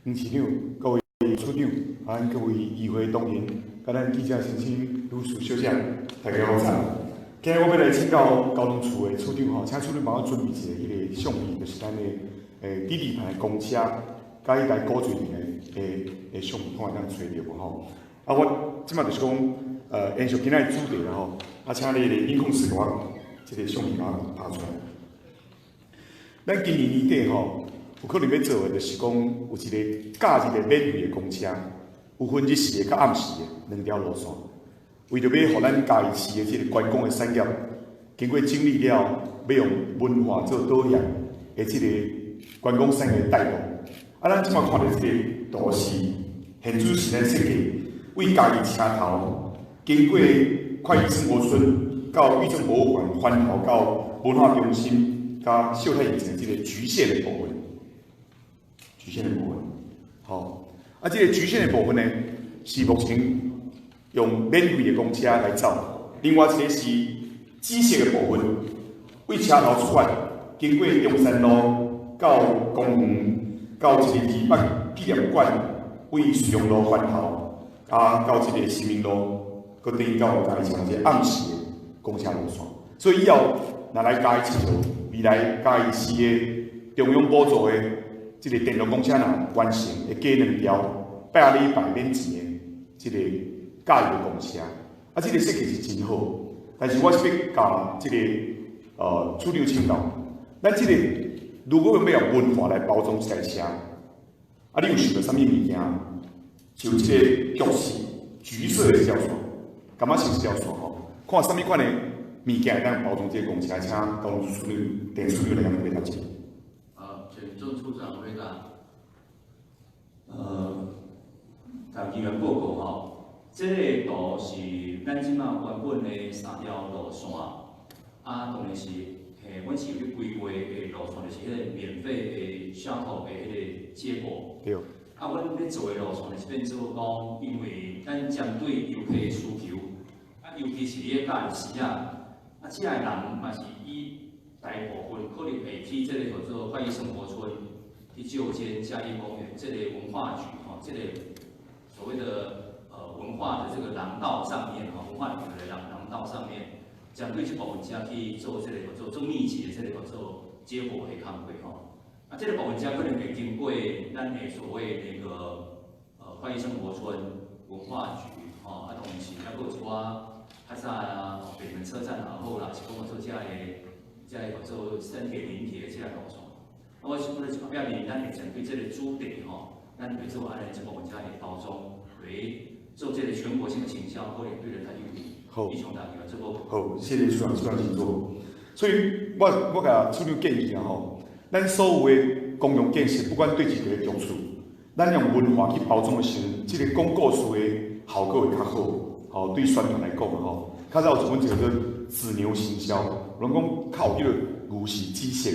黄市长、各位处长、各位议会同仁、甲咱记者先生、律师小姐，大家好早。今日我要来请教交通处的处长吼，请处长帮我准备一个相片，就是咱的滴滴牌公车，甲迄台古锥的相片，看会当找着无吼？我即摆就是讲，延续今仔的主题啦吼，请你的音控师给我这个相片把它拍出来。咱今年年底吼，有可能要做的，就是讲有一个假日的免费的公车，有分日时的甲暗时的两条路线。为着要互咱嘉义市的这个观光的产业，经过整理了，要用文化做导向的这个观光产业带动。咱即摆看到这个图是现主是咱设计，为嘉义车头经过快意生活村到玉政博物馆，环头到文化中心，甲秀泰影城这个局限的部分。局限的部分，好，这个局限的部分呢，是目前用免费的公车来走，另外一个是机械的部分，为车头出发，经过中山路到公园，到这个二北纪念馆，为顺阳路环头，到这个新民路，佮等于到嘉义市这暗时的公车路线。所以以后若来嘉义市做，未来嘉义市的中央补助的这个电动公车若完成，会加2条8礼拜免钱的这个假日的公车，这个设计是真好。但是我是要甲这个处长请教，咱这个如果要用文化来包装这台车，你有想到什么物件？就这个橘色、橘色的胶线，干嘛是胶线吼？看什么款的物件会当包装这个公车？请交通处长、电处长来甲回答一下。请郑处长回答。议员报告吼，这个图是咱即马原本的3条路线，当然是阮是去规划的路线，就是迄个免费的小头的迄个接驳。对。阮要做的路线就是变做讲，因为咱针对游客的需求，尤其是咧假日时遮个人嘛是以大部分可能会去这个叫做快意生活村，去就近嘉义公园这个文化局这个所谓的文化的这个廊道上面文化旅游的廊道上面，针对这部分遮去做这个叫做密集的这个叫做接驳的工作这个部分遮可能会经过咱的所谓那个快意生活村文化局同时还有一寡较早北门车站好啦，是讲做遮个叫做深铁临铁的这个路线。我是不是后壁面咱会针对这个主题咱会做安尼这部分遮个包装，为做这个全国性的行销，可能对人较有利。好，以上大家这个好，谢谢处长请坐。所以我甲处长建议咱所有的公共建设，不管对一个局处，咱用文化去包装的时候，这个广告词的效果会较好。对宣传来讲较早有一本叫做子牛行销，人讲靠迄个牛是机械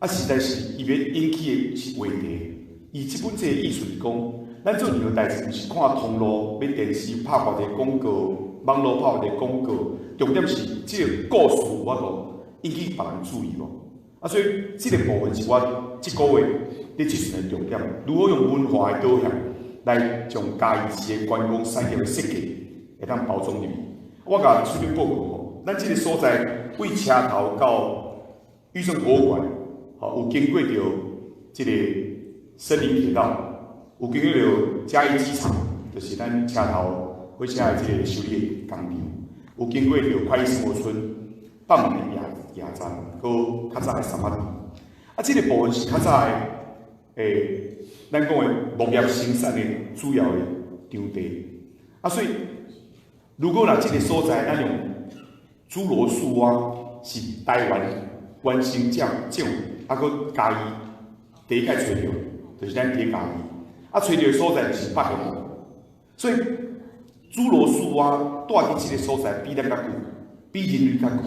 的，实在是伊要引起的是话题。伊这本这个意思是讲，咱做任何代志，毋是看通路、要电视拍偌个广告、网络拍偌个广告，重点是这个故事引起别人注意无。所以这个部分是我这个月咧执行的重点，如何用文化的导向来将嘉义市的观光产业的设计会当包装入去。我甲处长报告咱这个所在为车头到玉政博物馆，有经过着这个森林铁道，有经过着嘉义机场，就是咱车头火车的这个修理工厂，有经过着快意生活村、北门的夜站，佮较早的三马地。这个部分是较早的咱讲的农业生产的主要的场地。所以如果这个所在咱用主螺树是台湾原生种，佮嘉义第一届找到，就是咱伫嘉义。找到的所在就是北横，所以主螺树住伫这个所在比咱较久，比人类较久。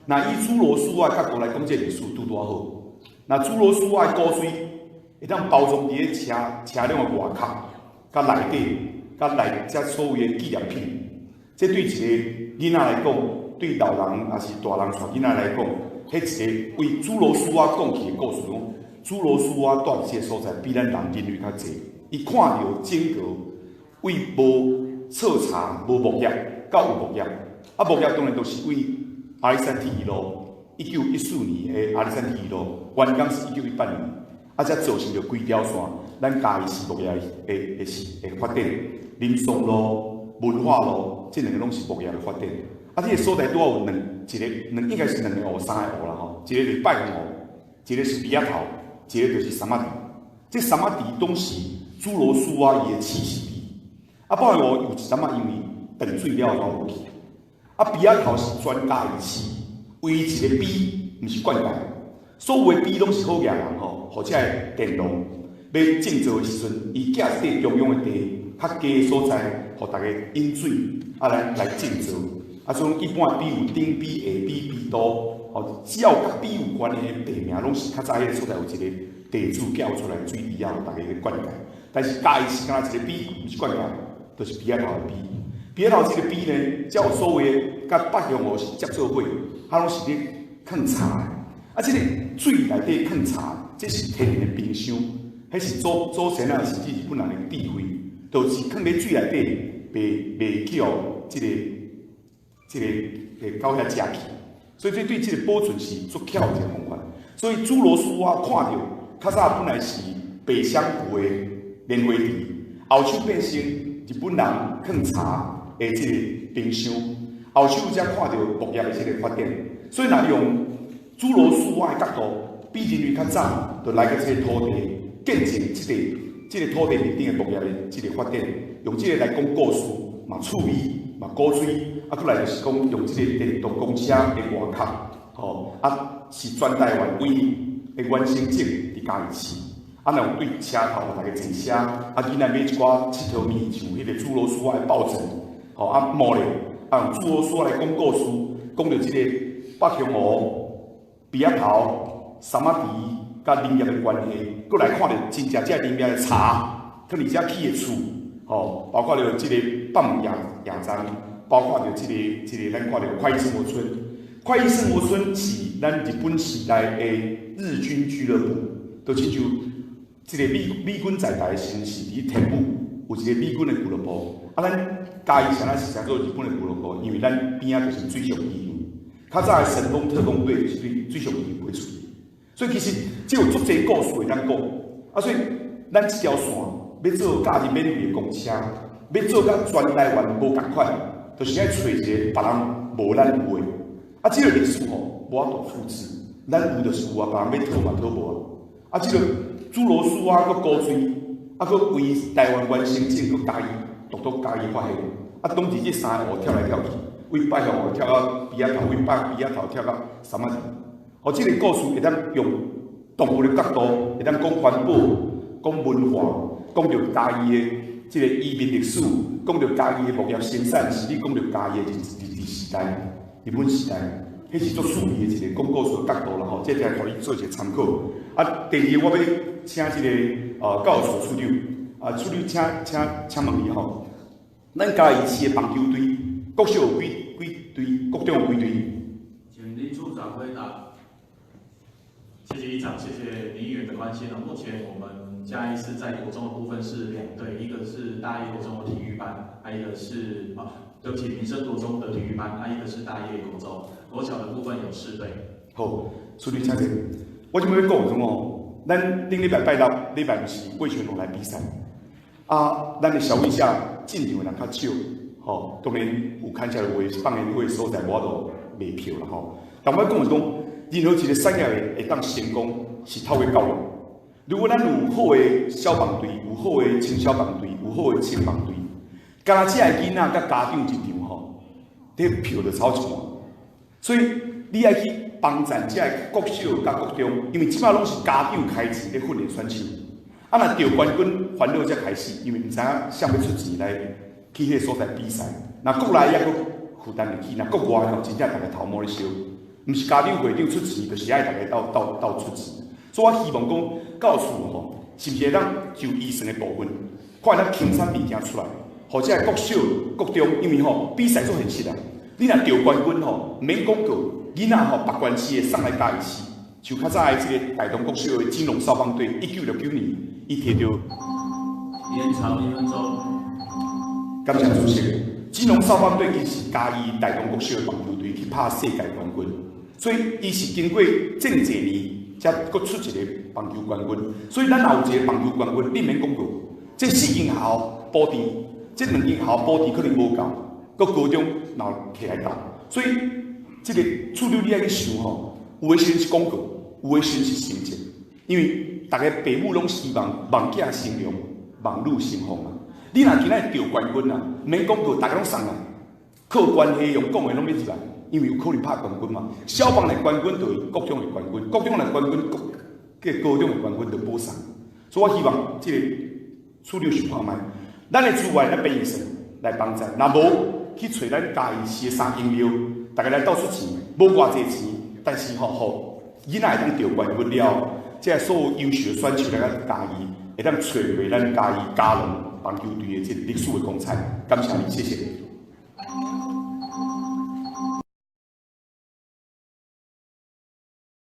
那以主螺树角度来讲，这历史拄好。那主螺树的古水会当包装伫咧车辆的外壳，甲内底，甲内遮所有的纪念品。这对一个囡仔来讲，对老人也是大人带囡仔来讲，迄一个为主螺丝仔讲起的故事，主罗斯瓦住伫这个所在，比咱人类较济。伊看到整个为无彻查、无牧业，到有牧业，啊牧业当然都是为阿里山铁路，1914年的阿里山铁路完工是1918年，啊才造成着几条线，咱嘉义市牧业的发展，林松路、文化路，这两个拢是牧业的发展。啊，这个所在拄好有应该是两个湖、三个湖啦吼，一个就是拜洪湖，一个是比亚头，一个就是三马地。这三马地拢是主罗斯瓦伊的栖息地。啊，拜洪湖有一阵仔因为断水了后无去。啊，比亚头是专家义市，唯一一个比毋是灌溉，所有的比拢是好野人吼，或者电农要种植的时阵，伊架地中央的地较低的所在，互大家引水啊来种植。啊，所以一般比有顶比、下比、比多，吼，只要甲比有关的地名，拢是较早迄个所在有一个地主叫出来水以后，大家去灌溉。但是嘉义是敢若一个比，毋是灌溉，就是比亚头的比。比亚头这个比呢，才有所谓的甲北向湖是接做伙，它拢是咧放茶的。啊，这个水内底放茶，这是天然的冰箱，迄是祖先啊，甚至日本人的智慧，就是放咧水内底，袂去到遐食去，所以对这个保存是足巧的一个方法。所以主罗斯瓦看到，较早本来是白乡区的莲花地，后手变成日本人放茶的这个冰箱，后手才看到牧业的这个发展。所以若用主罗斯瓦的角度，比人类较早就来到这个土地，见证这个土地面顶的牧业的这个发展，用这个来讲故事，嘛趣味，嘛鼓吹。啊，过来就是讲用这个电动公车的外壳，吼，啊是全台湾唯一的原生种伫嘉义市。啊，若有对车头大家坐车，啊，囡仔买一寡佚佗物，像迄个主罗斯瓦的抱枕，吼，啊，毛咧，啊，用主罗斯瓦来讲故事，讲到这个北向湖、比亚头、三马地甲林业的关系，过来看到真正这林业的茶，可能遮起的厝，吼，包括了这个北门野站。包括着这个，咱看到快意生活村，快意生活村是咱日本时代的日军俱乐部，就亲像这个美军在台时是伫天母有一个美军的俱乐部，啊，咱嘉义现在是叫做日本的俱乐部，因为咱边仔就是水上义勇，较早的神风特工队是对水上义勇为出的，所以其实这有足侪故事会当讲，啊，所以咱这条线要做假日免费的公车，要做甲全台湾无共款。就是爱找一个别人无咱有的，啊，这个历史吼无法度复制，咱有就是有啊，别人要讨嘛讨无啊。啊，这个主罗斯瓦佮鼓吹，啊，佮为台湾原生种佮嘉义独嘉义发现，啊，当时这三个湖跳来跳去，为北向湖跳到比亚头，为比亚头跳到三马地。哦，这个故事会当用动物的角度，会当讲环保，讲文化，讲着嘉义的。这个移民历史，讲到嘉义的牧业生产，是你讲到嘉义的日治时代、日本时代，迄是足趣味的一个讲故事的角度啦吼，这来互你做一个参考。啊，第二我要请这个教育处处长，啊，处长请问你吼，咱嘉义市的棒球队，国小有几队，国中有几队？请林处长回答。谢谢议长，谢谢林议员的关心。目前我们嘉义市在国中的部分是2队，一个是大业国中的体育班，还有一个是对不起，民生国中的体育班，还有一个是大业国中。国小的部分有4队。好，处长请坐。我这边要讲哦，咱顶礼拜拜六不是魏全龙来比赛，啊，咱的小一下进场的人较少，吼，当然有看起来有放烟火的所在，我都卖票了吼。但我讲是讲。任何一个产业会当成功，是透过教育。如果咱有好的消防队，有好的青消防队，有好的青防队，敢若这个囡仔甲家长一场吼，这票就超一半。所以你爱去帮赞这个国小甲国中，因为即摆拢是家长开钱咧训练选手。啊，若得冠军烦恼才开始，因为毋知影谁要出钱来去迄个所在比赛。那国内也佫负担得起，那国外吼真正大家头毛咧烧。毋是家长会长出钱，就是爱大家斗出钱。所以我希望讲，教处吼，是毋是会当就医生的部分，看咱轻产物件出来，或者国小、国中，因为吼比赛做现实啊。你若得冠军吼，毋免讲过，囡仔吼别县市的送来嘉义市，像较早的这个大同国小的金龙少棒队，1969年伊摕到延长1分钟。感谢主席。金龙少棒队其实嘉义大同国小的棒球队去拍世界冠军，所以伊是经过这么侪年，才搁出一个棒球冠军。所以咱也有一个棒球冠军，你免讲过，这4间学校补填，这2间学校补填可能无够，搁高中闹起来斗，所以这个处理你爱去想吼，有的时阵是广告，有的时阵是成绩，因为大家父母拢希望望囝成龙，望女成凤嘛。你若今仔得冠军啊，免广告，大家拢送啊，靠关系用讲的拢免入来，因为有可能拍冠军嘛。小棒的冠军就是国中的冠军，国中的冠军，高中的冠军就补上。所以我希望这个处理想看卖，咱的资源来变现来帮助，若无去找咱家己市的3间庙，大家来倒出钱，无偌济钱，但是吼，囡仔会当得冠军了，这所有优秀的选手来咱家己会当找回咱家己家人棒球队的这历史的光彩。感谢你，谢谢。